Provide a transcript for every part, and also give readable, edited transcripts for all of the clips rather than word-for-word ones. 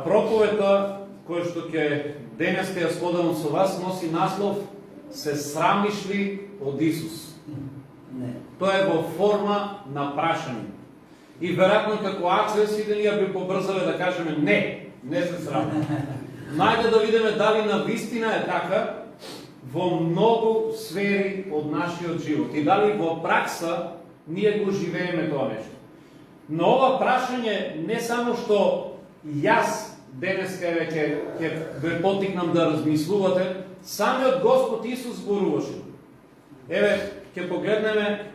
Проповета која што ќе денеска ја споделам со вас носи наслов "Се срамиш ли од Исус?" Не. Тоа е во форма на прашање. И веројатно како акција сите ние би побрзале да кажеме не се срамим. Најде да видиме дали навистина е така во многу сфери од нашиот живот и дали во пракса ние го живееме тоа нешто. Но ова прашање не само што јас денеска ќе ве потикнам да размислувате, самиот Господ Исус зборуваше. Еве, ќе погледнеме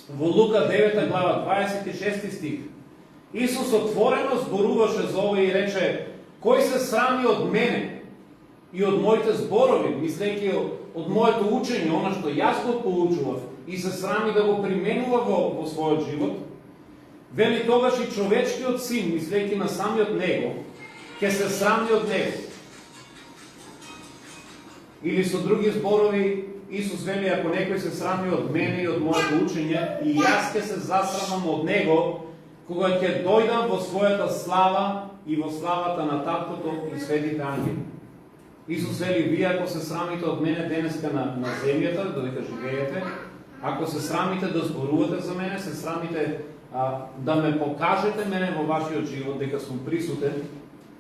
во Лука 9 глава 26 стих. Исус отворено зборуваше за ова и рече: "Кој се срами од мене и од моите зборови, мислејќи од моето учење, она што јас го поучував, и се срами да го применува во својот живот, вели тогаш и човечкиот син, мислејќи на самиот него, ќе се срами од него." Или со други зборови, Исус вели: "Ако некој се срами од мене и од моето учење, и јас ќе се засрамам од него, кога ќе дојдам во својата слава и во славата на Таткото и светите ангели." Исус вели: "Вие ако се срамите од мене денеска на земјата, додека живеете, ако се срамите да зборувате за мене, се срамите да ме покажете мене во вашиот живот, дека сум присутен,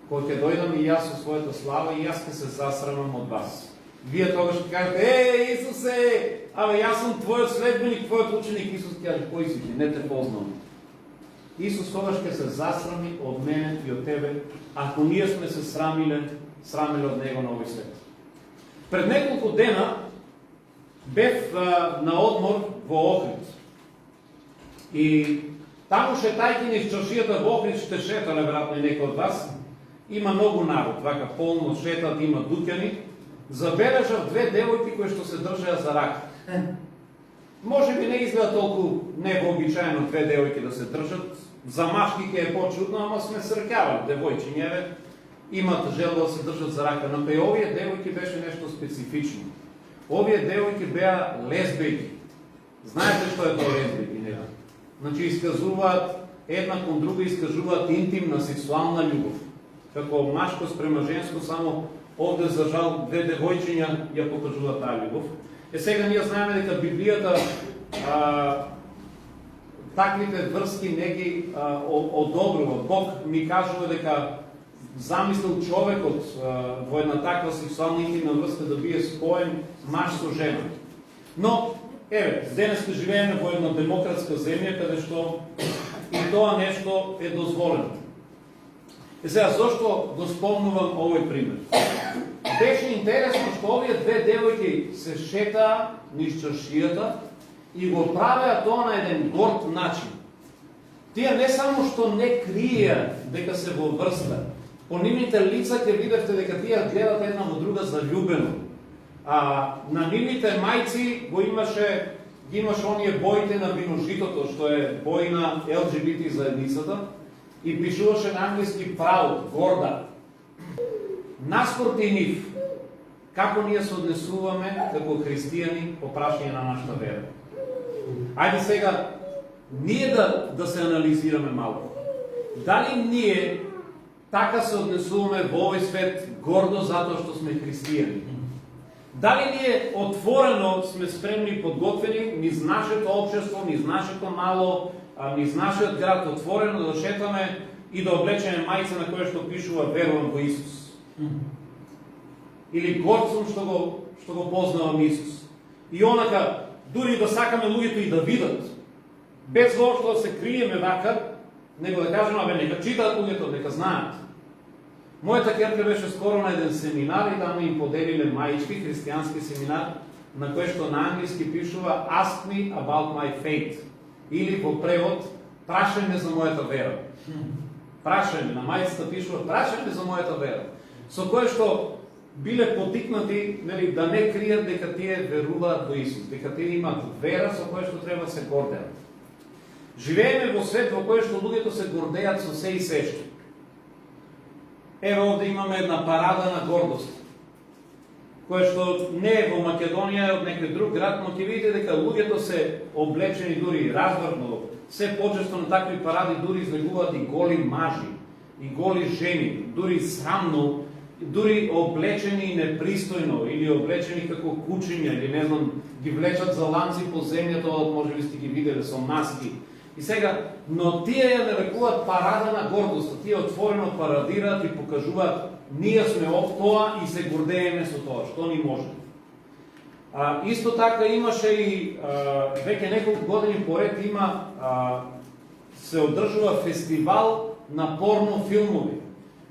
кога ќе дојдам и јас со својата слава, и јас ќе се засрамам од вас." Вие тогаш ќе кажете: Исусе, јас сум твојот следбеник, твојот ученик." Исус ќе каже: "Кој си ти? Не те познавам." Исус тогаш ќе се засрами од мене и од тебе, ако ние сме се срамиле од него на овој свет. Пред неколку дена бев на одмор во Охрид. И таму шетајќи низ чаршијата во Охрид, ще шетале веројатно и некој од вас. Има многу народ, вака полно шетат, има дуќани. Забележав две девојки кои што се држеа за рака. Може би не изгледа толку невообичаено две девојки да се држат. За машки ќе е почудно, ама сме срекавали девојчињеве имат жел да се држат за рака. Но при овие девојки беше нешто специфично. Овие девојки беа лесбијки. Знаете што е тоа лесбијки, не? Значи исказуваат една кон друга, искажуваат интимна сексуална љубов. Како машко спрема женско, само овде за жал две девојчиња ја покажуваат таа љубов. Сега ние знаеме дека Библијата таквите врски не ги одобрува. Бог ми кажува дека замислил човекот во една таква сексуална интимна врска да бие споен маж со жена. Но, еве, денеска живееме во една демократска земја, каде што и тоа нешто е дозволено. Сега, зошто го спомнувам овој пример? Беше интересно што овие две девојки се шетаа низ чаршијата и го правеа тоа на еден горд начин. Тие не само што не криеа дека се во врска, по нивните лица ќе видевте дека тие гледат една во друга заљубено. На нивните мајци ги имаше оние боите на виножитото, што е бој на ЛГБТ заедницата, и пишуваше на англиски proud, горда. Наспорти нив, како ние се однесуваме како христијани по прашање на нашата вера. Ајде сега ние да се анализираме малку. Дали ние така се однесуваме во овој свет гордо затоа што сме христијани? Дали ние отворено сме спремни и подготвени низ нашето општество, низ нашето мало, низ нашиот град, отворено да шетаме и да облечеме мајца на која што пишува "Верувам во Исус"? Или горд сум што го познавам Исус? И онака, дури да сакаме луѓето и да видат, без воопшто да се криеме вака, него да кажеме: нека читаат луѓето, нека знаат. Мојата керка беше скоро на еден семинар и таму им поделиле маички, христијански семинар, на кој што на англиски пишува "Ask me about my faith", или во превод "Прашај ме за мојата вера". Прашај ме, на мајцата пишува "Прашај ме за мојата вера", со кој што биле потикнати, нели, да не кријат дека тие веруваат во Исус, дека тие имаат вера со која што треба се гордеат. Живееме во свет во кој што луѓето се гордеат со се и сешто. Еве овде имаме една парада на гордост, која што не е во Македонија, од некој друг град, но ќе видите дека луѓето се облечени дури развртно, се почесто на такви паради дури излегуваат и голи мажи. и голи жени, дури срамно, дури облечени непристојно или облечени како кучиња, или не знам, ги влечат за ланци по земјата, може би сте ги видели со маски. И сега, но тие ја нарекуваат парада на гордост, тие отворено парадираат и покажуваат ние сме ов тоа и се гордееме со тоа, што ни може. Исто така имаше и веќе неколку години поред се одржува фестивал на порно филмови,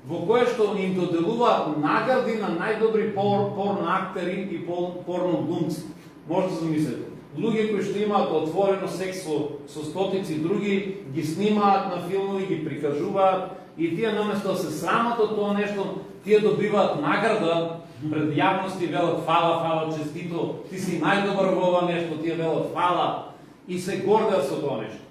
во кое што им доделуваат награди на најдобри порно актери и порно глумци. Може да замислите. Луѓе кои што имаат отворено секс со стотици други, ги снимаат на филмови, ги прикажуваат и тие наместо да се срамат од тоа нешто, тие добиваат награда пред јавност и велат фала, честито, ти си најдобар во ова нешто, тие велат фала и се гордеат со тоа нешто.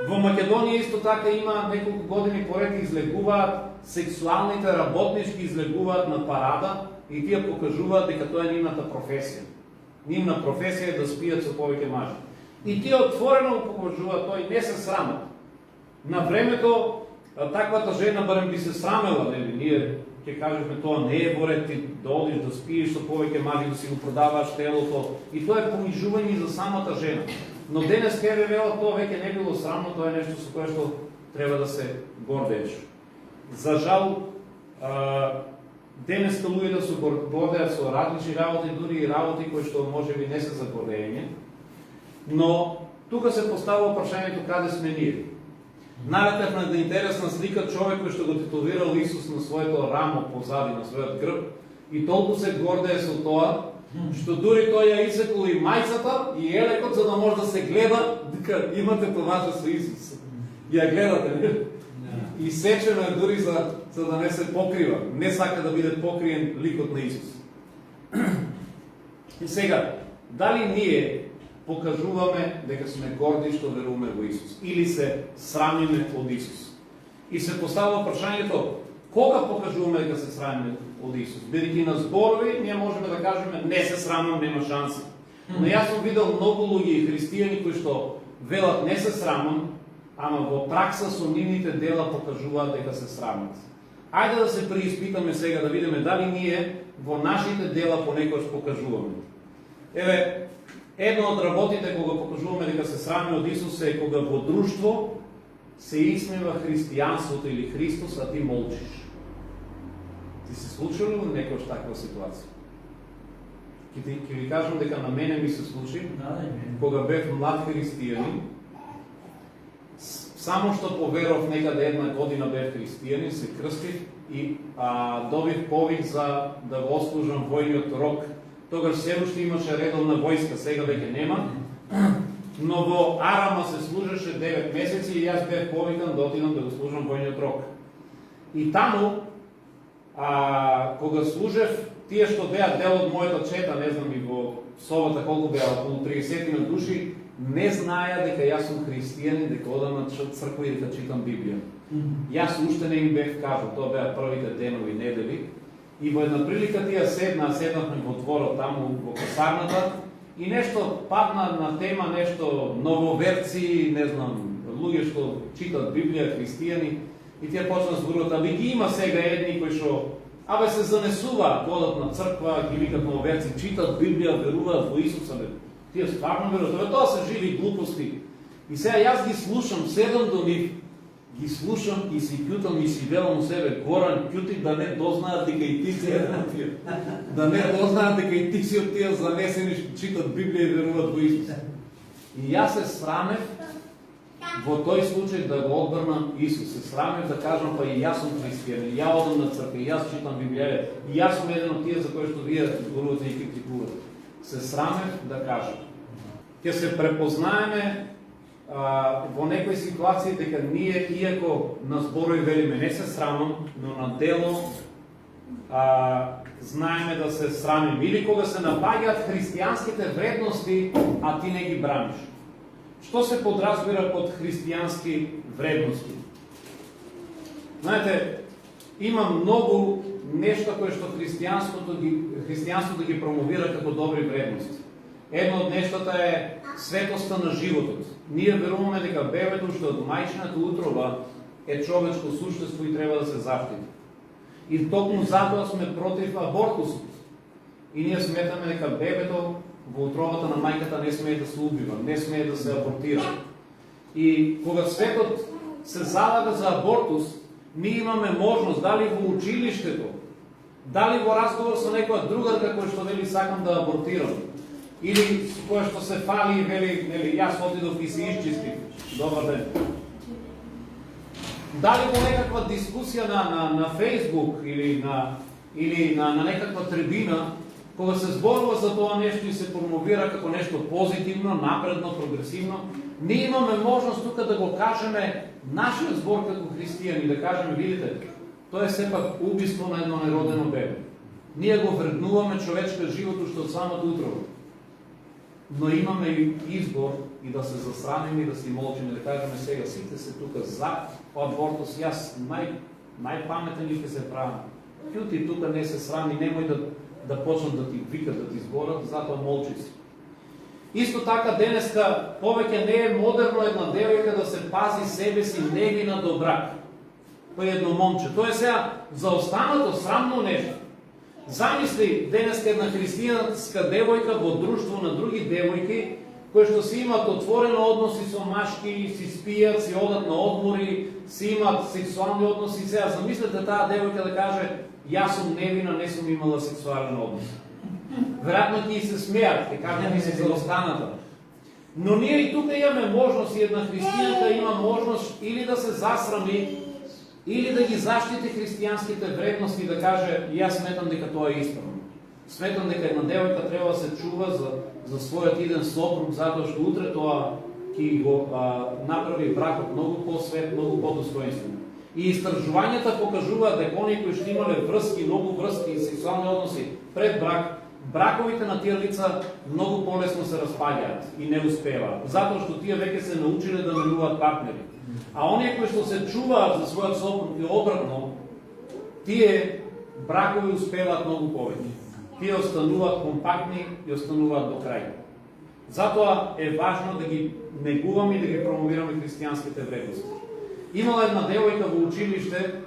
Во Македонија исто така има неколку години поред излегуваат сексуалните работнички излегуваат на парада и тие покажуваат дека тоа е нивната професија. Нивна професија е да спијат со повеќе мажи. И тие отворено покажуваат тоа и не се срамат. На времето таквата жена барем би се срамела, нели? Ние ќе кажеме тоа не е во ред ти да одиш да спиеш со повеќе мажи, да си го продаваш телото и тоа е понижување за самата жена. Но денес кај велат тоа веќе не било срамно, тоа е нешто со кое што треба да се гордееш. За жал, денес луѓето се гордеат со различни работи, дури и работи кои што можеби не се за гордење, но тука се поставува прашањето каде сме ние. Наретев на да интересна слика човек кој што го титулирал Исус на своето рамо позади, на својот грб, и толку се гордее со тоа, што дури тој ја исекол и мајцата и елекот, за да може да се гледа дека имате това со Исус. Ја гледате, не? И сечено е дури за да не се покрива. Не сака да биде покриен ликот на Исус. И сега, дали ние покажуваме дека сме горди што веруваме во Исус или се срамиме од Исус? И се поставува прашањето, кога покажуваме дека се срамиме од Исус? Бидејќи на зборови, ние можеме да кажеме не се срамам, нема шанси. Но јас сум видел многу луѓе и христијани кои што велат не се срамам, ама во пракса со нивните дела покажуваат дека се срамат. Ајде да се преиспитаме сега, да видиме дали ние во нашите дела понекогаш покажуваме. Еве, едно од работите кога покажуваме дека се срамиме од Исус е кога во друштво се исмева христијанството или Христос, а ти молчиш. Ти се случило ли некојаш таква ситуација? Ќе ви кажам дека на мене ми се случи, кога бев млад христијанин, само што поверов некаде една година бев христијанин, се крстив и добив повик за да го отслужам војниот рок. Тогаш се уште имаше редовна војска, сега веќе нема. Но во Арама се служеше 9 месеци и јас бев повикан да отидам да го служам војниот рок. И таму, кога служев, тие што беа дел од мојата чета, не знам и во собата колку беа, околу 30 души, не знаја дека јас сум христијанин, дека одам на црква и дека читам Библија. Јас уште не им бев кажал, тоа беа првите денови, недели, и во една прилика тие седнавме во дворот таму во касарната и нешто падна на тема, нешто нововерци, не знам, луѓе што читат Библија, христијани, и тие почнаа зборуваат, аби ги има сега едни кои што се занесуваат, одат на црква, ги викат нововерци, читат Библија, веруваат во Исуса, тие стварно веруваат, тоа се живи глупости. И сега јас ги слушам, седам до нив, ги слушам и си кјутам и си велам у себе, Горан, кјути да не дознаат дека и ти си една од тие. Да не дознаат дека и ти си од тие занесени што читат Библија и веруваат во Исус. И јас се срамев во тој случај да го одбрнам Исус. Се срамев да кажам, па и јас сум христијан, и ја одам на црква, и јас читам Библија, и јас сум еден од тие за кои што вие зборувате и критикувате. Се срамев да кажам. Ќе се препознаеме во некои ситуации дека ние, иако на зборови велиме не се срамам, но на дело знаеме да се срамим. Или кога се напаѓаат христијанските вредности, а ти не ги браниш. Што се подразбира под христијански вредности? Знаете, има многу нешта кои што христијанството ги промовира како добри вредности. Едно од нештата е светоста на животот. Ние веруваме дека бебето што од мајчината утроба е човечко суштество и треба да се заштити. И токму затоа сме против абортусот. И ние сметаме дека бебето во утробата на мајката не смее да се убива, не смее да се абортира. И кога светот се залага за абортус, ние имаме можност, дали во училиштето, дали во разговор со некоја другарка кој што вели сакам да абортирам, или која што се фали и вели, нели, јас отидов и се исчистив. Добар ден. Дали во некаква дискусија на Facebook или на некаква трибина, кога се зборува за тоа нешто и се промовира како нешто позитивно, напредно, прогресивно, ние имаме можност тука да го кажеме нашиот збор како христијани, да кажеме, видите, тоа е сепак убиство на едно неродено бебе. Ние го вреднуваме човечка живот уште од самото утро. Но имаме и избор и да се засрамиме и да си молчиме, да кажеме сега сите се тука за абортус, јас најпаметен ли ќе се правам. Ќути тука не се срами, немој да почнат да ти викат, да ти зборат, затоа молчи си. Исто така денеска повеќе не е модерно една девојка да се пази себе си невина до брак. Па едно момче. Тоа е сега за останато срамно нешто. Замисли денеска една христијанска девојка во друштво на други девојки кои што си имат отворено односи со машки, си спијат, си одат на одмори, си имат сексуални односи. Сега замислете таа девојка да каже јас сум невина, не сум имала сексуален однос. Веројатно ќе се смеат, ќе кажат ми се за останата. Но ние и тука имаме можност, и една христијанка има можност или да се засрами, или да ги заштити христијанските вредности и да каже јас сметам дека тоа е исправно. Сметам дека една девојка треба да се чува за својот иден сопруг, затоа што утре тоа ќе го направи бракот многу по-свет, многу по-достоинствен. И истражувањата покажуваат дека оние кои што имале врски, многу врски и сексуални односи пред брак, браковите на тие лица многу полесно се распаѓаат и не успеваат, затоа што тие веќе се научиле да менуваат партнери. А оние кои што се чуваат за својот сопруг и обратно, тие бракови успеваат многу повеќе. Тие остануваат компактни и остануваат до крај. Затоа е важно да ги негуваме и да ги промовираме христијанските вредности. Имала една девојка во училиште,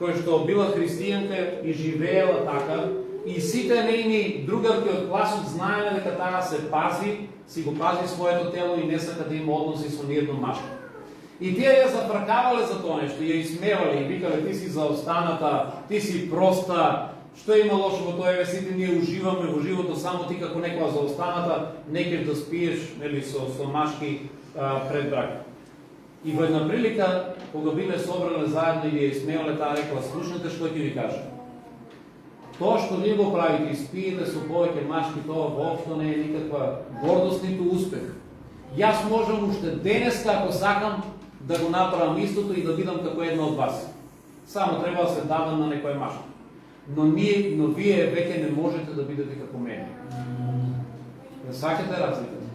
која што била христијанка и живеела така, и сите нејни другарки од класот знаеле дека таа се пази, си го пази своето тело и не сака да има односи со ниедно машко. И тие ја запракавале за тоа нешто, ја исмевале и викале ти си заостаната, ти си проста, што има лошо во тоа, сите ние уживаме во живото, само ти како некоја заостаната, не ќе да спиеш нели со машки пред брак. И во една прилика, кога биле собрале заедно и ја исмеале, таа рекла, слушнете што ќе ви кажа. Тоа што вие го правите и спиете со повеќе машки, тоа воопшто не е никаква гордост, ниту успех. Јас можам уште денеска, ако сакам, да го направам истото и да бидам како една од вас. Само треба да се дадам на некој машки. Но вие веќе не можете да бидете како мене. Не сакате разликата.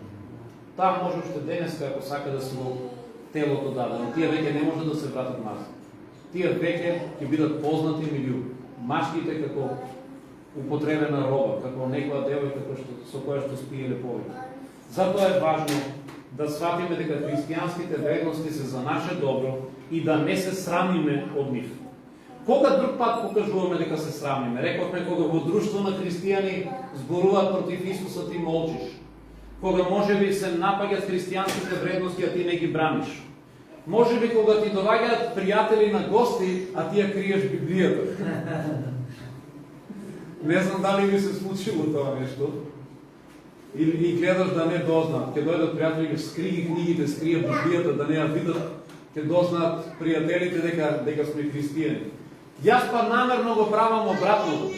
Таа може уште денеска, ако сака да се го телото дадено. Тие веќе не може да се вратат назад. Тие веќе ќе бидат познати меѓу машките како употребена роба, како некоја девојка со која што спиеле повеќе. Затоа е важно да сватиме дека христијанските вредности се за наше добро и да не се срамиме од нив. Кога друг пат покажуваме дека се срамиме? Рековме кога во друштво на христијани зборуваат против Исуса, ти молчиш. Кога можеби се напаѓаат христијанските вредности, а ти не ги браниш. Можеби кога ти доаѓаат пријатели на гости, а ти ја криеш Библијата. Не знам дали ви се случило тоа нешто. Или гледаш да не дознаат. Ќе дојдат пријатели, скри ги книгите, скрија Библијата, да не ја видат, ќе дознаат пријателите дека сме христијани. Јас па намерно го правам обратното.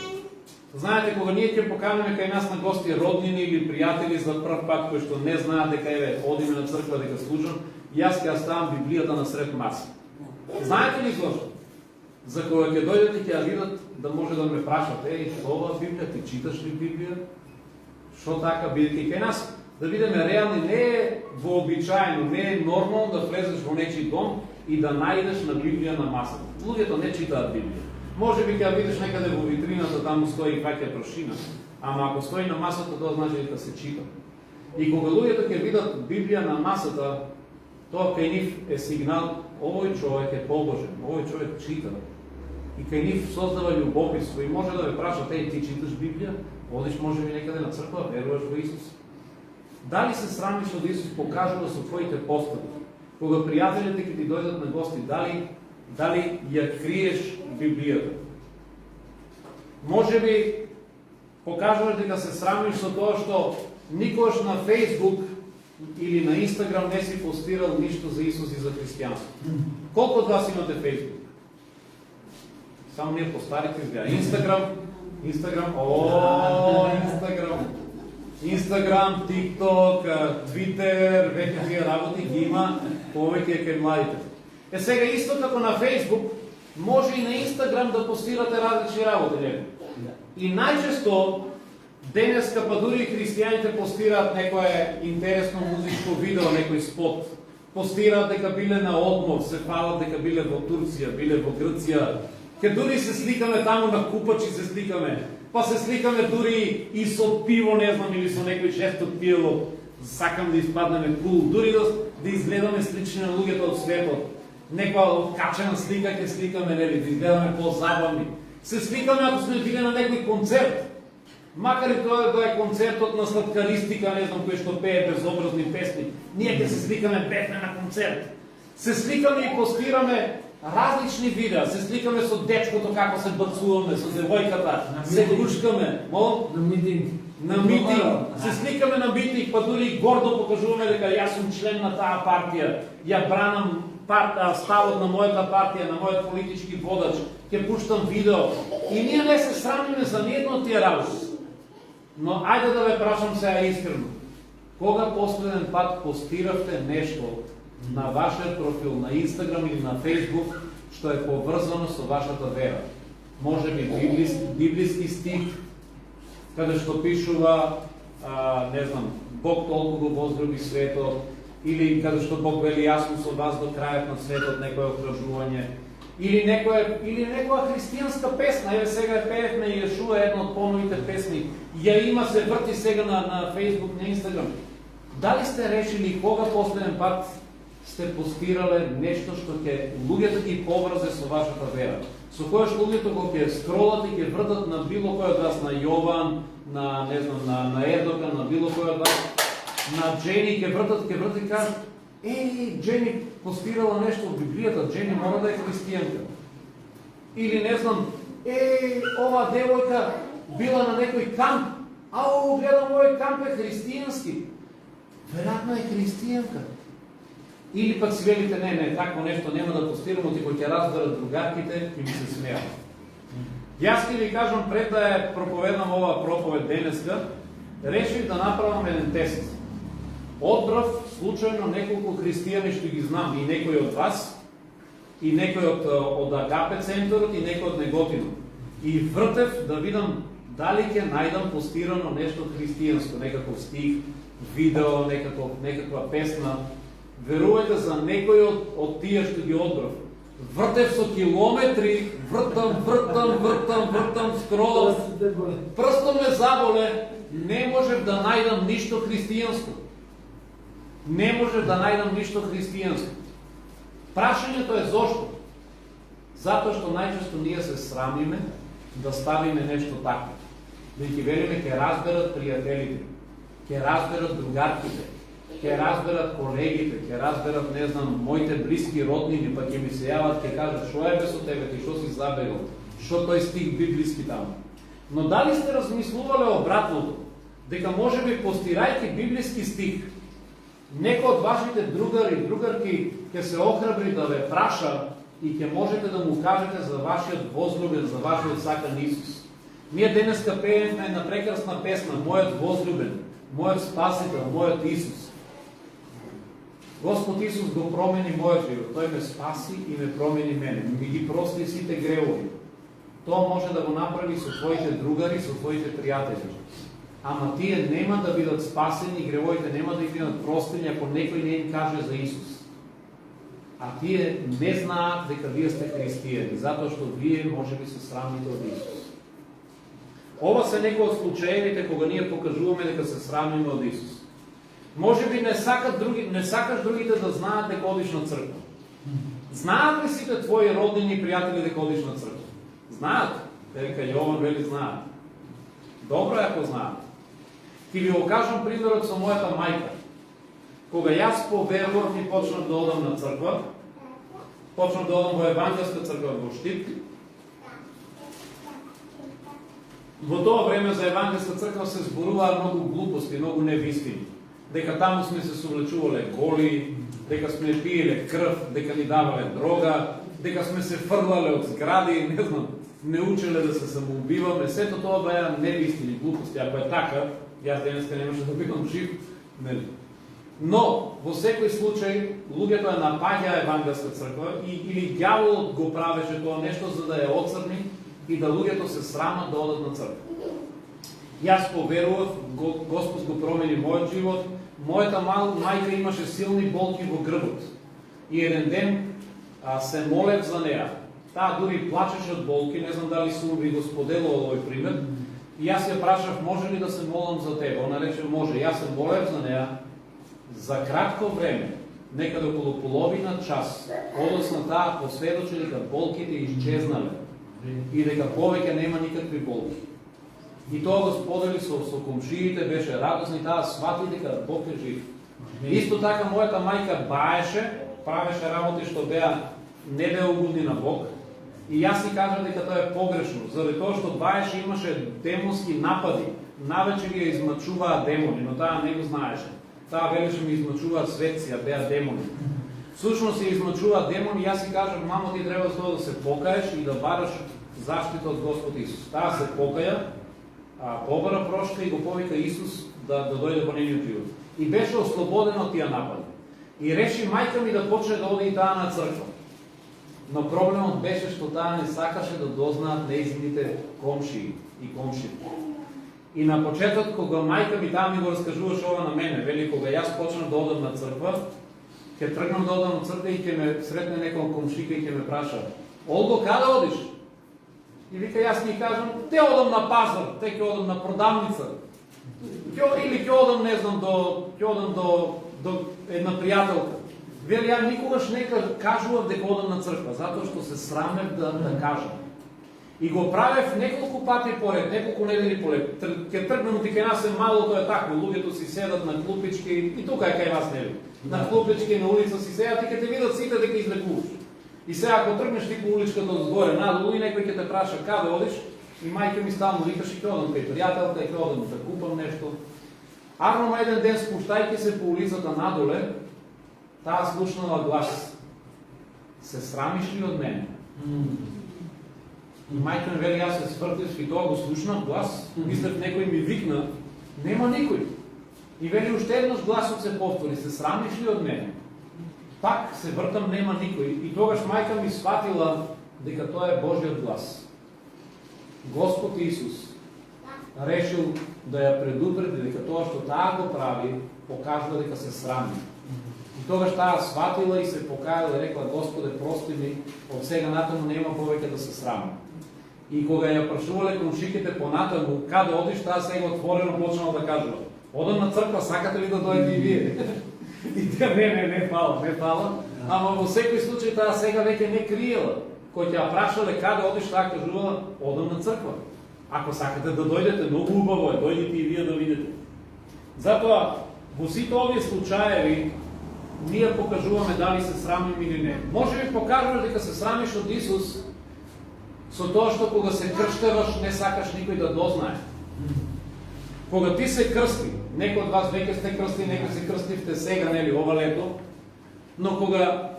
Знаете, кога ние ќе поканеме кај нас на гости роднини или пријатели за прв пат кои што не знаат дека одиме на црква дека служам, јас ќе ставам Библијата насред маса. Знаете ли зошто? За кога ќе дојдете ќе ја видат да може да ме прашате, што ова Библија, ти читаш ли Библија? Што така бидејќи кај нас да бидеме реални, не е вообичаено, не е нормално да влезеш во нечи дом и да најдеш на Библија на масата. Луѓето не читаат Библија. Може би ќе ја видиш некаде во витрината, таму стои ваќе прошина, ама ако стои на масата, тоа значи дека се чита. И кога луѓето ќе видат Библија на масата, Тоа кај нив е сигнал, овој човек е побожен, овој човек чита. И кај нив создава љубопитство и може да ве праша, ти читаш Библија, одиш може би некаде на црква, веруваш во Исус. Дали се срамиш од Исус, покажува со твоите постави. Кога пријателите ќе ти дојдат на гости, дали ја криеш Библијата? Може би покажуваш дека се срамиш со тоа што никош на Фейсбук или на Инстаграм не си постирал ништо за Исус и за христијанство. Колку од вас имате Фейсбук? Само ние постарите изгледа. Инстаграм, ТикТок, Твитер, веќе тие работи ги има повеќе кај младите. Сега исто како на Фейсбук, може и на Инстаграм да постирате различни работи, не? И најчесто денеска па дури христијаните постираат некое интересно музичко видео, некој спот. Постираат дека биле на одмор, се фалат дека биле во Турција, биле во Грција. Ке дури се сликаме таму на купачи, се сликаме. Па се сликаме дури и со пиво, не знам, или со некој жесток пиело. Сакам да испаднеме кул, дури да изгледаме слични на луѓето од светот. Некоја откачена слика ќе сликаме, нели, да изгледаме по-забавни. Се сликаме ако сме биле на некој концерт. Макар и тоа да е концертот на сладкаристика, не знам, кој што пее безобразни песни, ние ќе се сликаме бевме на концерт. Се сликаме и постираме различни видеа, се сликаме со дечкото како се бацуваме, со девојката, се гушкаме, на митинг, се сликаме на митинг, па дури и гордо покажуваме дека јас сум член на таа партија, ја бранам ставот на мојата партија, на мојот политички водач, ќе пуштам видео. И ние не се срамиме за ниедно од тие работи. Но ајде да ве прашам сега искрено. Кога последен пат постиравте нешто на вашиот профил на Инстаграм или на Фейсбук што е поврзано со вашата вера? Може би библиски стих, каде што пишува, не знам, Бог толку го возлюби светот, или каде што Бог вели јас сум со вас до крајот на светот, некое окружување, или некоја христијанска песна. Еве сега пеевме и Јешуа, една од поновите песни. Ја има, се врти сега на Фейсбук, на Инстаграм. Дали сте решили кога последен пат сте постирале нешто што ќе луѓето ги поврзе со вашата вера? Со кое што луѓето го ќе скролат и ќе вртат на било кој од вас, на Јован, на не знам, на Ердоган, на било кој од вас, на Джени, ќе вртат и кажат: Джени постирала нешто од Библијата, Джени мора да е христијанка. Или не знам, ова девојка била на некој камп, гледам овој камп е христијански. Веројатно е христијанка. Или пак си велите, не, такво нешто нема да постирам, оти кој ќе разберат другарките и ми се смеат. Јас ќе ви кажам, пред да е проповедам ова проповед денеска, решив да направам еден тест. Одбрав случајно неколку христијани што ги знам, и некој од вас, и некој од Агапе центарот, и некој од Неготино. И вртев да видам дали ќе најдам постирано нешто христијанско, некаков стих, видео, некаква песна. Верувајте, за некој од тие што ги одбрав. Вртев со километри, вртам, скролав. Прсто ме заболе, не можев да најдам ништо христијанско. Прашањето е зошто? Затоа што најчесто ние се срамиме да ставиме нешто такво. Да ги велиме, ќе разберат пријателите, ќе разберат другарките, ќе разберат колегите, ќе разберат, не знам, моите блиски роднини, па ќе ми се јават, ќе кажат: шо е бе со тебе, ти шо си забегал, шо тој стих библиски таму. Но дали сте размислувале обратното, дека може би постирајќи библиски стих, некој од вашите другари, другарки ќе се охрабри да ве праша и ќе можете да му кажете за вашиот возлюбен, за вашиот сакан Исус. Ние денеска пееме на прекрасна песна: мојот возлюбен, мојот спасител, мојот Исус. Господ Исус го промени мојот живот. Тој ме спаси и ме промени мене. Ми ги прости сите гревови. Тоа може да го направи со твоите другари, со твоите пријатели. Ама тие нема да бидат спасени, гревоите нема да им бидат простени ако некој не им каже за Исус. А тие не знаат дека вие сте христијани, затоа што вие може би се срамите од Исус. Ова се некои од случаевите кога ние покажуваме дека се срамиме од Исус. Може би не сакаш другите да знаат дека одиш на црква. Знаат ли сите твои роднини и пријатели дека одиш на црква? Знаат. Дека Јован вели знаат. Добро е ако знаат. Ти ви го кажам примерот со мојата мајка. Кога јас поверував и почнав да одам на црква, почнав да одам во евангелска црква во Штип. Во тоа време за евангелска црква се зборуваа многу глупости, многу невистини. Дека таму сме се совлечувале голи, дека сме пиеле крв, дека ни давале дрога, дека сме се фрлале од згради, не знам, не учеле да се самоубиваме. Сето тоа беа невистини, глупости. Ако е така, јас денеска немаше да бидам жив, нели? Но, во секој случај, луѓето ја напаѓаа евангелска црква или ѓаволот го правеше тоа нешто за да ја оцрни и да луѓето се срамат да одат на црква. Јас поверував, Господ го промени мојот живот, мојата мајка имаше силни болки во грбот. И еден ден се молев за неа. Таа дури плачеше од болки, не знам дали сум ви го споделувал овој пример. И јас ја прашав, може ли да се молам за тебе? Она рече, може. Јас се молев за неа. За кратко време, некаде околу половина час, одосна таа посведочи дека болките исчезнале и дека повеќе нема никакви болки. И тоа го сподели со комшиите, беше радосна и таа свати дека Бог е жив. Исто така мојата мајка баеше, правеше работи што не беа угодни на Бог. И јас си кажам дека тоа е погрешно, заради тоа што баеше имаше демонски напади. Навечер ја измачуваа демони, но таа не го знаеше. Таа велеше ми измачуваат светци, а беа демони. Всушност се измачуваат демони, јас си кажам, мамо, ти треба да се покаеш и да бараш заштита од Господ Исус. Таа се покаја, побара прошка и го повика Исус да дојде во нейниот живот. И беше ослободена од тие напади. И реши мајка ми да почне да оди и таа на црква. Но проблемот беше што таа не сакаше да дознаат нејзините комшии и комшите. И на почеток, кога мајка ми таа ми го раскажуваше ова на мене, вели, кога јас почнав да одам на црква, ќе тргнам да одам на црква и ќе ме сретне некој комшика и ќе ме праша: Олго, каде одиш? И вика, јас ми кажам, те одам на пазар, те ќе одам на продавница. Или ќе одам, не знам, до една пријателка. Вели, ја никогаш не кажував дека одам на црква, затоа што се срамев да кажам. И го правев неколку пати поред, неколку недели поред. Ке тргнам ти кај нас е малото е тако, луѓето си седат на клупички, и тука е кај вас нели. На клупички, на улица си седат и ке те видат сите дека излекуваш. И сега ако тргнеш ти по уличката одгоре надолу и некој ќе те праша каде одиш, и мајка ми стално викаше ќе одам кај пријателка, ќе одам да купам нешто. Арно еден ден спуштајќи се по улицата надоле, таа слушнала глас: се срамиш ли од мене? И мајка ми вели, јас се свртив и тоа го слушнав глас, мислев некој ми викна, нема никој. И вели уште еднаш гласот се повтори: се срамиш ли од мене? Пак се вртам, нема никој. И тогаш мајка ми сватила дека тоа е Божиот глас. Господ Исус решил да ја предупреди дека тоа што таа го прави, покажува дека се срами. И тогаш таа сватила и се покајала и рекла: Господе, прости ми, од сега натаму нема повеќе да се срамам. И кога ја прашувале комшиките понатаму каде одиш, таа сега отворено почнала да кажува: одам на црква, сакате ли да дојдете и вие? И тя не фала. Ама во секој случај таа сега веќе не криела. Кој ќе ја прашале каде одиш, таа кажувала: одам на црква. Ако сакате да дојдете, многу убаво е, дојдете и вие да видите. Затоа, во сите овие случаеви, ние покажуваме дали се срамим или не. Може би покажуваш дека се срамиш од Исус со тоа што кога се крштеваш не сакаш никој да дознае. Кога ти се крсти, некој од вас веќе сте крсти, некој се крстивте сега, нели, ова лето, но кога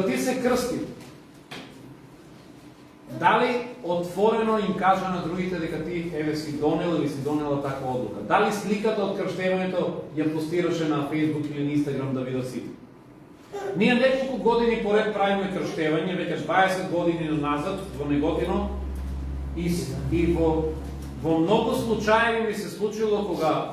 ти се крсти, дали отворено им кажа на другите дека ти си донел или си донела таква одлука? Дали сликата од крштевањето ја постираше на Facebook или на Instagram да видат сите? Ние неколку години поред правиме крштевање, веќе 20 години назад во Неготино, и во многу случаи ми се случило кога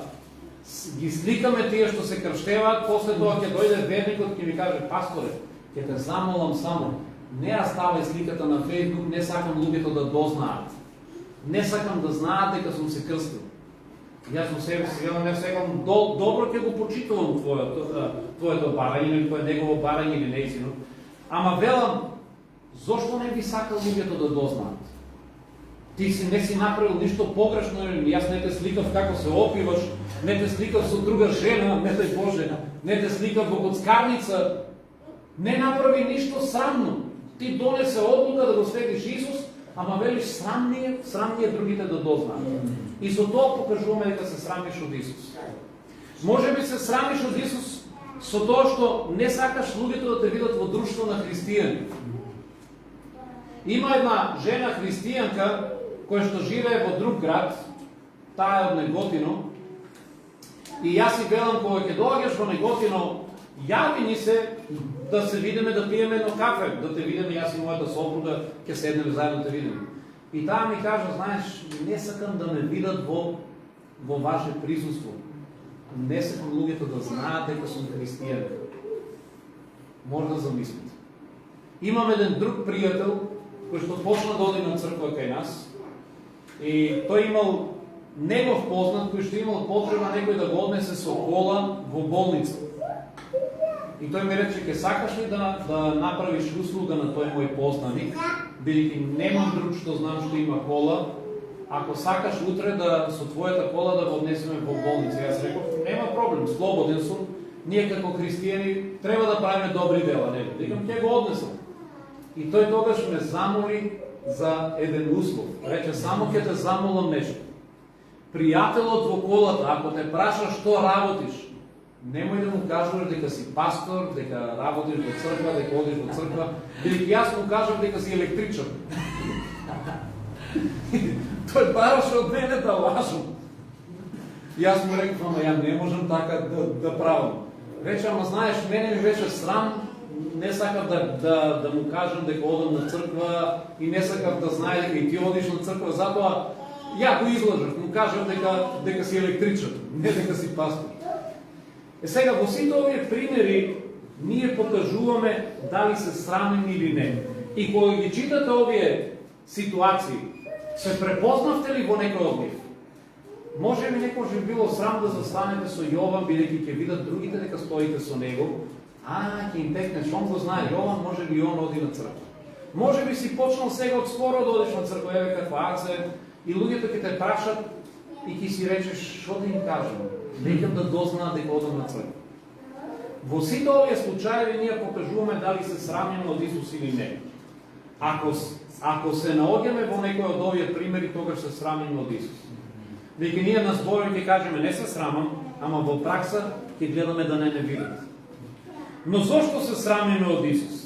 ги сликаме тие што се крштеваат, после тоа ќе дојде верникот ќе ми каже: пасторе, ќе те замолам само, не ја ставај сликата на Facebook, не сакам луѓето да дознаат. Не сакам да знаат дека сум се крстил. Јас во себе си велам, не секам добро ќе го почитувам твоето барање, или тоа е негово барање или нејзино. Ама велам, зошто не би сакал луѓето да дознаат? Ти не си направил ништо погрешно, јас не те сликав како се опиваш, не те сликав со друга жена, не дај Боже, не те сликав во коцкарница, не направи ништо срамно. Ти донесе одлука да го следиш Исус, ама велиш срамние другите да дознаат. И со тоа покажуваме дека се срамиш од Исус. Може би се срамиш од Исус со тоа што не сакаш луѓето да те видат во друштво на христијани. Има една жена христијанка која што живее во друг град, таа е од Неготино, и јас си велам кога ќе доаѓаш во Неготино, јави ни се да се видиме, да пиеме едно кафе, да те видиме, јас и мојата сопруга ќе седнеме заедно да видиме. И таа ми кажа, знаеш, не сакам да ме видат во ваше присуство. Не сакам луѓето да знаат дека сум христијанка. Може да замислите. Имам еден друг пријател кој што почна да оди на црква кај нас, и тој имал негов познат кој што имал потреба некој да го однесе со кола во болница. И тој ми рече, ке сакаш ли да направиш услуга на тој мој познаник, бидејќи немам друг што знам што има кола, ако сакаш утре да со твојата кола да го однесеме во болница. Јас реков, нема проблем, слободен сум, ние како христијани треба да правиме добри дела, не? Викам, ќе го однесам. И тој тогаш ме замоли за еден услов. Рече, само ќе те замолам нешто. Пријателот во колата, ако те праша што работиш, немој да му кажуваш дека си пастор, дека работиш во црква, дека одиш во црква, бидејќи јас му кажам дека си електричар. Тој бараше од мене да лажам. И јас му реков, ама ја не можам така да правам. Рече, ама знаеш, мене ми беше срам, не сакав да му кажам дека одам на црква и не сакав да знае дека и ти одиш на црква, затоа ја го излажав, му кажав дека си електричар, не дека си пастор. Сега, во сите овие примери, ние покажуваме дали се срамим или не. И кога ги читате овие ситуации, се препознавте ли во некој од нив? Може би некој би било срам да застанете со Јован, бидејќи ќе видат другите дека стоите со него, ќе им текнеш, он го знае Јован, може би и он оди на црква. Може би си почнал сега од скоро да одиш на црква, еве каква акция, и луѓето ќе те прашат и ќе си речеш, што да им кажам? Некам да дознаат дека одам на црква. Во сите овие случаи ние покажуваме дали се срамиме од Исус или не. Ако се наоѓаме во некој од овие примери, тогаш се срамиме од Исус. Дека ние на зборови ќе кажеме не се срамам, ама во пракса ќе гледаме да не видат. Но зошто се срамиме од Исус?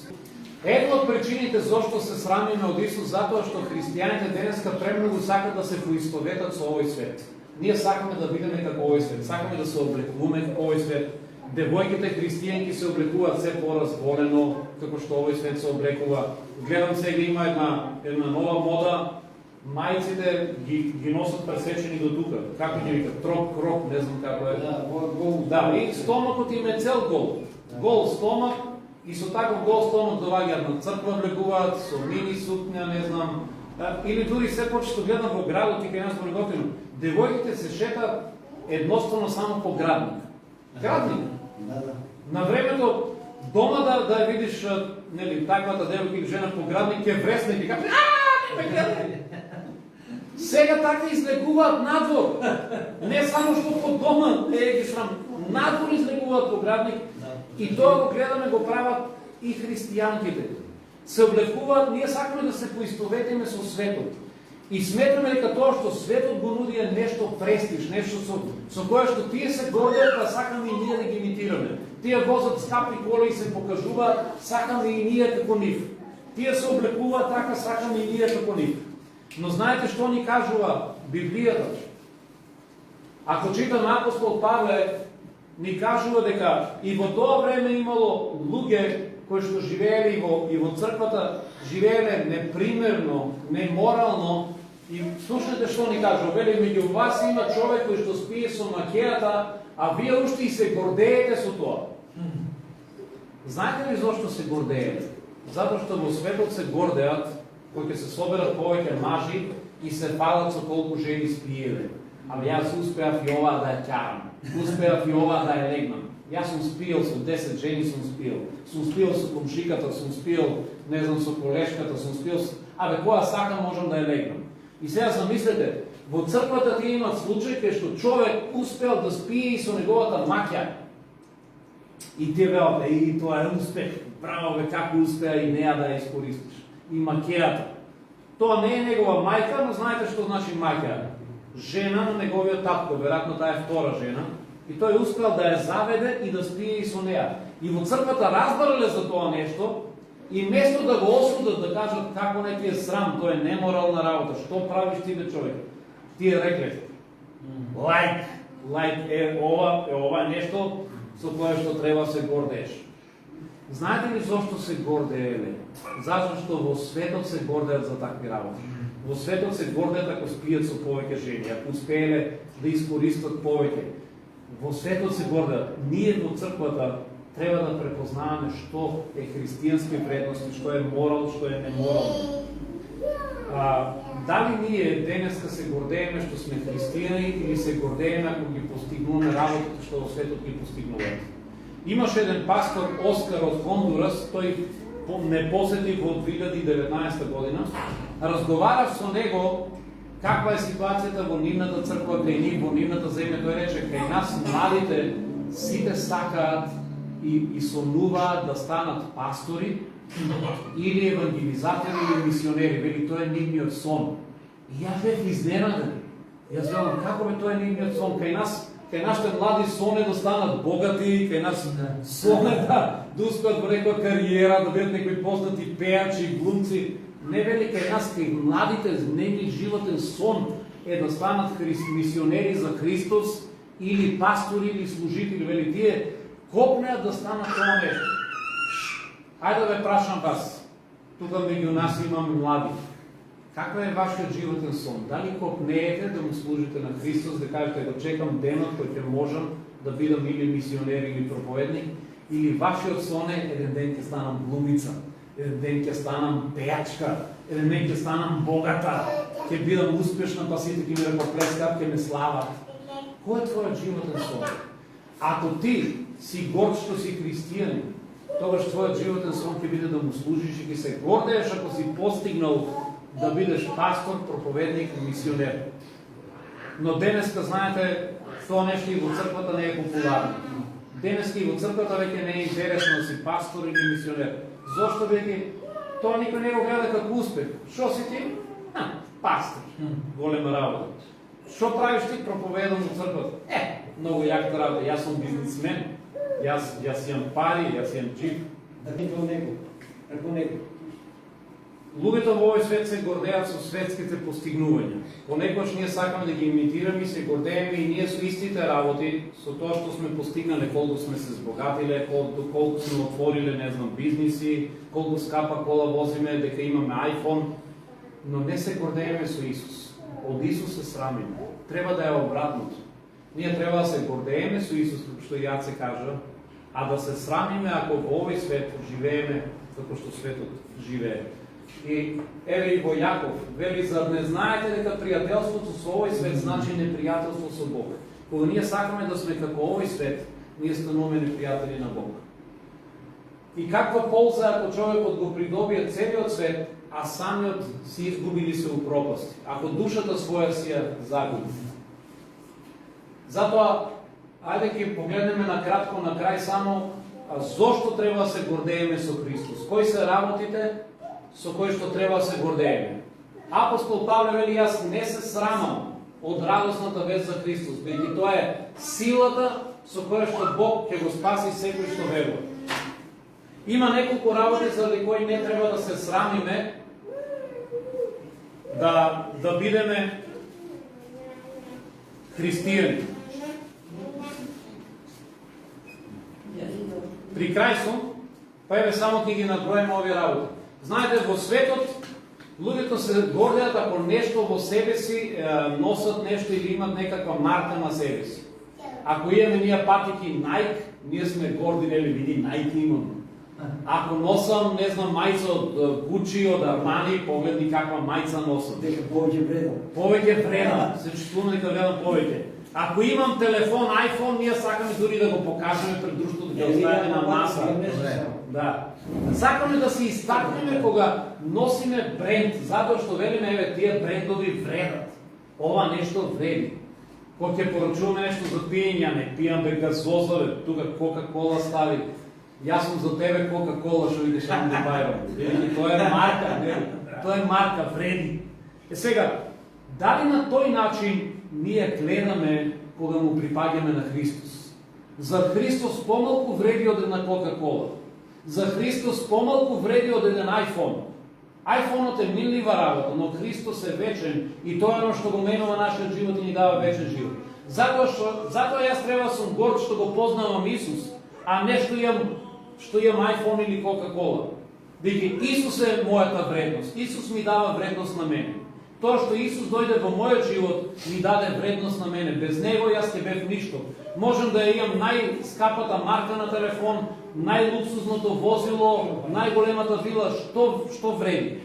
Една од причините зошто се срамиме од Исус, затоа што христијаните денеска премногу сакат да се поистоветат со овој свет. Ние сакаме да видиме како овој свет, сакаме да се облекуваме како овој свет. Девојките христијанки се облекуваат се поразболено, како што овој свет се облекува. Гледам сега има една нова мода, мајците ги носат пресечени до тука. Како ќе викат? Троп, не знам како е. Да, и стомакот им е цел гол. Гол стомак, и со таков гол стомак доаѓаат на црква, влегуваат со мини сукња, не знам. Или дури се почесто гледам во градот и кај нас во Неготино. Девојките се шетаат едноставно само по градник. Градник. На времето дома да ја видиш нели таквата девојка или жена по градник ќе вресне и ќе каже сега така излегуваат надвор. Не само што по дома ги срам, надвор излегуваат по градник. И тоа го гледаме, го прават и христијанките. Се облекуваат, ние сакаме да се поистоветиме со светот. И сметаме дека тоа што светот го нуди е нешто престиж, нешто со кое што тие се гордеат, па сакаме и ние да ги имитираме. Тие возат скапи коли и се покажуваат, сакаме и ние како нив. Тие се облекуваат така, сакаме и ние како нив. Но знаете што ни кажува Библијата? Ако читаме апостол Павле, ни кажува дека и во тоа време имало луѓе кои што живееле и во црквата, живееле непримерно, неморално, и слушнете што ни кажува, вели, меѓу вас има човек кој што спие со макејата, а вие уште и се гордеете со тоа. Знаете ли зошто се гордеете? Затоа што во светот се гордеат, кои ќе се соберат повеќе мажи и се фалат со колку жени спиеле. Абе, јас успеав и ова да ја ќарам. Успеав и ова да ја легнам. Јас сум спиел со 10 жени, сум спиел со комшиката, сум спиел, не знам, со колешката, сум спиел со... Абе, која сакам можам да ја легнам. И сега замислете, во црквата ти имат случај кај што човек успел да спие и со неговата маќа. И ти велат, и тоа е успех. Браво, бе, како успеа и неа да ја искористиш. И маќејата. Тоа не е негова мајка, но знаете што значи маќа? Жена на неговиот татко, веројатно таа е втора жена. И тој успел да ја заведе и да спие и со неа. И во црквата разбрале за тоа нешто, и место да го осудат, да кажат како не ти е срам, тоа е неморална работа, што правиш ти, бе, човек? Тие рекле, лајк е ова нешто со кое што треба се гордееш. Знаете ли зошто се гордееле? Зашто што во светот се гордеат за такви работи. Во светот се гордеат ако спијат со повеќе жени, ако успееле да искористат повеќе. Во светот се гордеат. Ние во црквата треба да препознаваме што е христијански вредности, што е морал, што е неморал. Дали ние денеска се гордееме што сме христијани или се гордееме ако ги постигнуваме работите што во светот ги постигнуваат? Имаше еден пастор Оскар од Хондурас, тој не посети во 2019 година, разговарав со него каква е ситуацијата во нивната црква, кај нив, во нивната земја. Тој рече, кај нас младите сите сакаат и сонуваат да станат пастори или евангелизатори или мисионери. Вели, тоа е нивниот сон. И јас бев изненаден. Јас велам, како бе тоа е нивниот сон? Кај нашите млади сон е да станат богати, кај нас сон е да успеат во некоја кариера, да бидат некои познати пејачи, глумци. Не, вели, кај нас, кај младите, нивниот животен сон е да станат мисионери за Христос или пастори или служители. Вели, тие копнеат да станат тоа нешто. Ајде да ве прашам вас, тука меѓу нас имаме млади. Каква е вашиот животен сон? Дали копнеете да му служите на Христос, да кажете го чекам денот кој ќе можам да бидам или мисионер или проповедник, или вашиот сон е еден ден ќе станам глумица, еден ден ќе станам пејачка, еден ден ќе станам богата, ќе бидам успешна, па сите ќе ми ръкоплескат, ќе ме слават. Кој е твојот животен сон? Ако ти си горд што си христијанин, тогаш твојот животен сон ќе биде да му служиш и ќе се гордееш ако си постигнал да бидеш пастор, проповедник, мисионер. Но денеска, знаете, тоа нешто и во црквата не е популарно. Денеска и во црквата веќе не е интересно да си пастор или мисионер. Зошто веќе тоа никој не го гледа како успех? Шо си ти? Пастор. Голема работа. Шо правиш ти? Проповедам во црквата. Многу јаката работа. Јас сум бизнисмен. Јас имам пари, јас имам джип. Да ти до него. Како него. Луѓето во овој свет се гордеат со светските постигнувања. Понекогаш ние сакаме да ги имитираме и се гордееме и ние со истите работи, со тоа што сме постигнале, колку сме се збогатиле, колку сме отвориле, не знам, бизниси, колку скапа кола возиме, дека имаме iPhone, но не се гордееме со Исус. Од Исус се срамиме. Треба да е обратното. Ние треба да се гордееме со Исус, што Јаце кажа, а да се срамиме ако во овој свет живееме како што светот живее. И еве и во Јаков, вели, зар не знаете дека пријателството со овој свет значи непријателство со Бог? Кога ние сакаме да сме како овој свет, ние стануваме непријатели на Бог. И каква полза ако човекот го придобие целиот свет, а самиот си изгубили се у пропасти, ако душата своја си ја загуби? Затоа, ајде ќе погледнеме на кратко на крај само зошто треба да се гордееме со Христос. Кои се работите со кои што треба да се гордееме? Апостол Павле вели, јас не се срамам од радосната вест за Христос, бидејќи тоа е силата со која што Бог ќе го спаси секој што верува. Има неколку работи заради кои не треба да се срамиме да бидеме христијани. При крај сум, па еве само ќе ги наброиме овие работи. Знаете, во светот луѓето се гордеат ако нешто во себе си носат нешто или имат некаква марка на себе си. Ако имаме ние патики Nike, ние сме горди, нели, види, Nike имаме. Ако носам, не знам, мајца од Гучи, од Армани, погледни каква мајца носам. Дека повеќе вредно. Повеќе вредно, се чувствувам дека гледам повеќе. Ако имам телефон, iPhone, ние сакаме дури да го покажеме пред друштвото, да го ставиме на маса. Да. Сакаме да се истакнеме кога носиме бренд, затоа што велиме, еве, тие брендови вредат. Ова нешто вреди. Кога ќе порачуваме нешто за пиење, не пијам бе газоза, бе, тука Кока-кола стави. Јас сум за тебе Кока-кола, што видиш само да бајрам. Тоа е марка, тоа е марка, вреди. Сега, дали на тој начин ние гледаме кога му припаѓаме на Христос? За Христос помалку вреди од една Кока-кола. За Христос помалку вреди од еден iPhone. iPhone-от е минлива работа, но Христос е вечен и тоа е оно што го менува нашиот живот и ни дава вечен живот. Затоа јас треба сум горд што го познавам Исус, а не што имам iPhone или Кока-кола. Дека Исус е мојата вредност. Исус ми дава вредност на мене. Тоа што Исус дојде во мојот живот ми даде вредност на мене. Без него јас ќе бев ништо. Можам да имам најскапата марка на телефон, најлуксузното возило, најголемата вила, што вреди?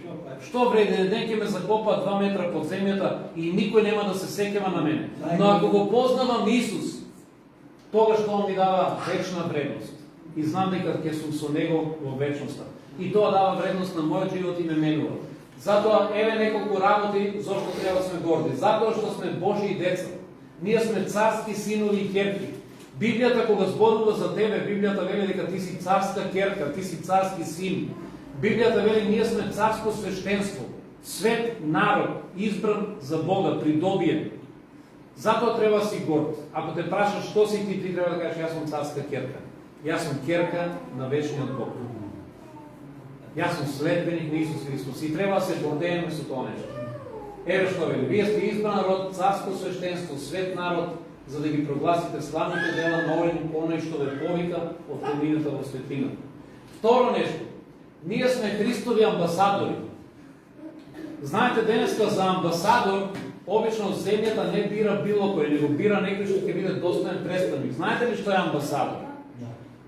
Што вреди? Еден ќе ме закопа 2 метра под земјата и никој нема да се сеќава на мене. Но ако го познавам Исус, тогаш тоа ми дава вечна вредност. И знам дека ќе сум со него во вечноста. И тоа дава вредност на мојот живот и ме менува. Затоа еве неколку работи зошто треба да сме горди. Затоа што сме Божји деца. Ние сме царски синови и ќерки. Библијата кога зборува за тебе, Библијата вели дека ти си царска ќерка, ти си царски син. Библијата вели ние сме царско свештенство, свет народ, избран за Бога, придобиен. Затоа треба да си горд. Ако те прашаш што си ти треба да кажеш јас сум царска ќерка. Јас сум ќерка на вечниот Бог. Јас сум следбеник на Исус Христос и треба да се гордееме со тоа нешто. Еве што вели, вие сте избран народ, царско свештенство, свет народ, за да ги прогласите славните дела на оној што ве повика од темнината во светлината. Второ нешто, ние сме Христови амбасадори. Знаете, денеска за амбасадор, обично земјата не бира било кој, него бира некој што ќе биде достоен представник. Знаете ли што е амбасадор?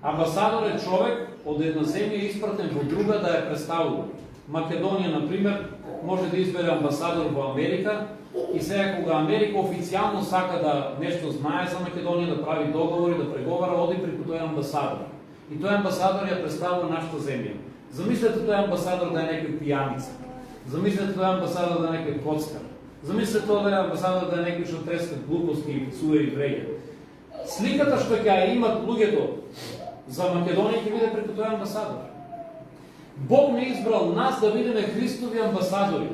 Амбасадор е човек од една земја испратен во друга да ја представува. Македонија, например, може да избере амбасадор во Америка и сега кога Америка официјално сака да нешто знае за Македонија, да прави договори, да преговара, оди преку тој амбасадор. И тој амбасадор ја представува нашата земја. Замислете тој амбасадор да е некој пијаница. Замислете тој амбасадор да е некој коцкар. Замислете тој амбасадор да е некој што треска глупости и псува и вреѓа. Сликата што ќе ја имат луѓето за Македонија ќе биде преку тој амбасадор. Бог не избрал нас да бидеме Христови амбасадори.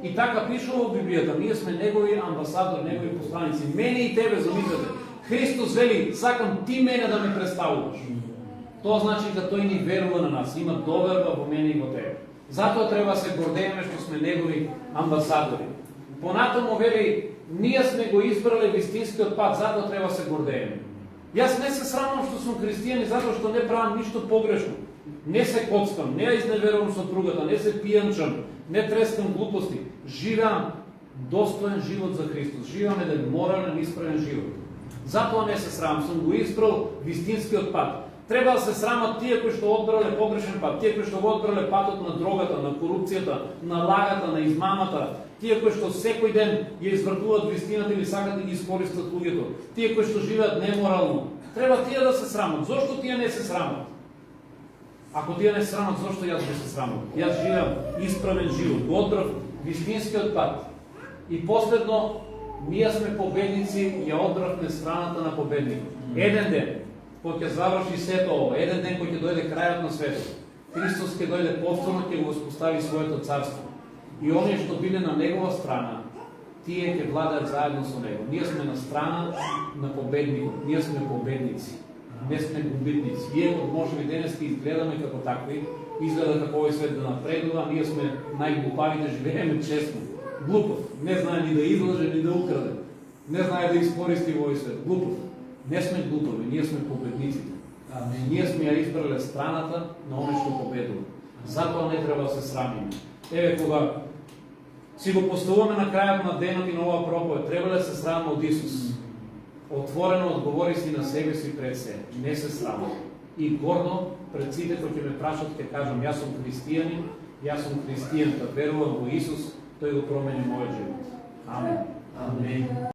И така пишува во Библијата, ние сме негови амбасадори, негови посланици. Мене и тебе, замислете. Христос вели, сакам ти мене да ме представуваш. Тоа значи да тој ни верува на нас, има доверба во мене и во тебе. Затоа треба се гордееме што сме негови амбасадори. Понатаму вели, ние сме го избрале вистинскиот пат, затоа треба се гордееме. Јас не се срамам што сум христијан и затоа што не правам ништо погрешно. Не се коцкам, не ја изневерувам сопругата, не се пијанчам, не трескам глупости. Живеам достоен живот за Христос. Живеам еден морален, исправен живот. Затоа не се срамам, сум го избрал вистинскиот пат. Треба да се срамат тие кои што одбрале погрешен пат, тие кои што го одбрале патот на дрогата, на корупцијата, на лагата, на измамата, тие кои што секој ден ја извртуваат вистината или сакат да ги искористат луѓето, тие кои што живеат неморално. Треба тие да се срамат. Зошто тие не се срамат? Ако тие не се срамат, зошто јас би се срамат? Јас живеам исправен живот, го одбрав вистинскиот пат. И последно, ние сме победници и ја одбравме страната на победникот. Еден ден, кога ќе заврши сето ова, еден ден кога ќе дојде крајот на светот, Христос ќе дојде повторно, ќе го воспостави своето царство. И оние што биле на негова страна, тие ќе владаат заедно со него. Ние сме на страна на победникот, ние сме победници. Не сме губитници. Иако може би денес ќе изгледаме како такви, изгледа како овој свет да напредува, ние сме најглупавите, живееме честно. Глупав. Не знае ни да излаже, ни да украде. Не знае да искористи овој свет. Глупав. Не сме глупави, ние сме победниците. Ние сме ја избрале страната на оној што победува. Затоа не треба да се срамиме. Еве кога си го поставуваме на крајот на денот и на оваа проповед, треба да се срамаме од Исус. Отворено одговори си на себе си пред се. Не се срамам. и гордо пред сите кои ќе ме прашат, ќе кажам, јас сум христијанин, јас сум христијанка, верувам во Исус, тој го промени мојот живот. Амен. Amen.